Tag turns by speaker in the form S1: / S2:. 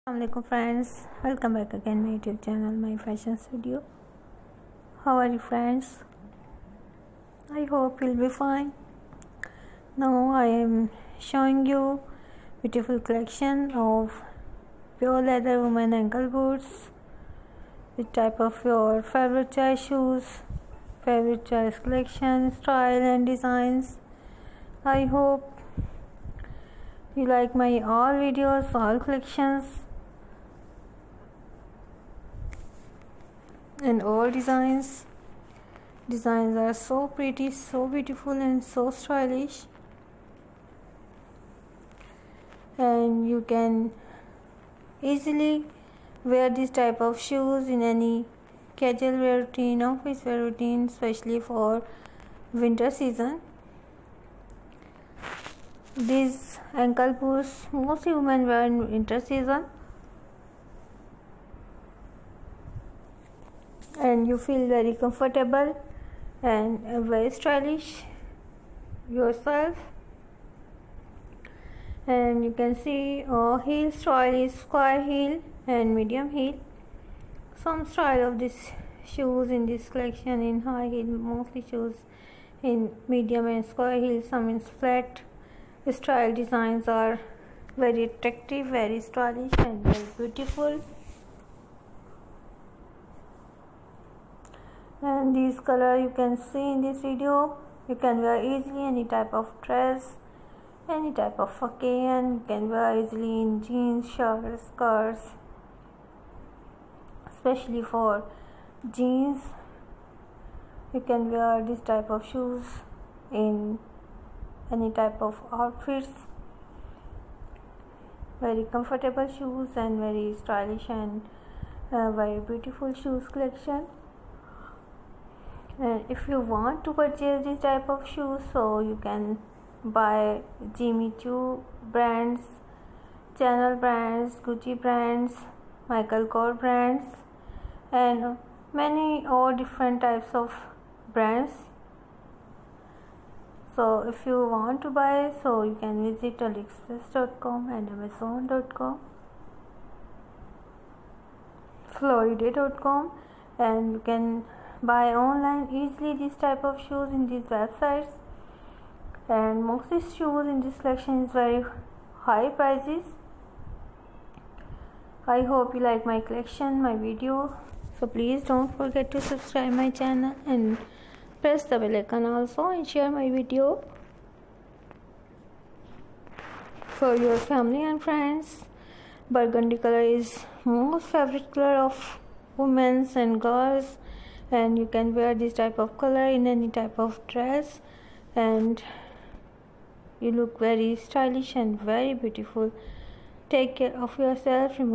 S1: Assalamualaikum friends, welcome back again my YouTube channel, my fashion studio. How are you friends? I hope you'll be fine. Now I am showing you beautiful collection of pure leather women ankle boots with type of your favorite choice shoes, favorite choice collection, style and designs. I hope you like my all videos, all collections and all designs. Designs are so pretty, so beautiful and so stylish, and you can easily wear this type of shoes in any casual wear routine, office wear routine, especially for winter season. These ankle boots mostly women wear in winter season, and you feel very comfortable and very stylish yourself. And you can see heel style is square heel and medium heel. Some style of this shoes in this collection in high heel, mostly shoes in medium and square heel, some in flat style. Designs are very attractive, very stylish and very beautiful. And this color you can see in this video. You can wear easily any type of dress, any type of occasion. You can wear easily in jeans, shorts, skirts, especially for jeans. You can wear this type of shoes in any type of outfits. Very comfortable shoes and very stylish and very beautiful shoes collection. And if you want to purchase this type of shoes, so you can buy Jimmy Choo brands, Chanel brands, Gucci brands, Michael Kors brands, and many or different types of brands. So if you want to buy, so you can visit aliexpress.com and amazon.com, florida.com, and you can buy online easily this type of shoes in these websites. And most of these shoes in this collection is very high prices. I hope you like my collection, my video. So please don't forget to subscribe my channel and press the bell icon also, and share my video for your family and friends. Burgundy color is most favorite color of women and girls, and you can wear this type of color in any type of dress and you look very stylish and very beautiful. Take care of yourself.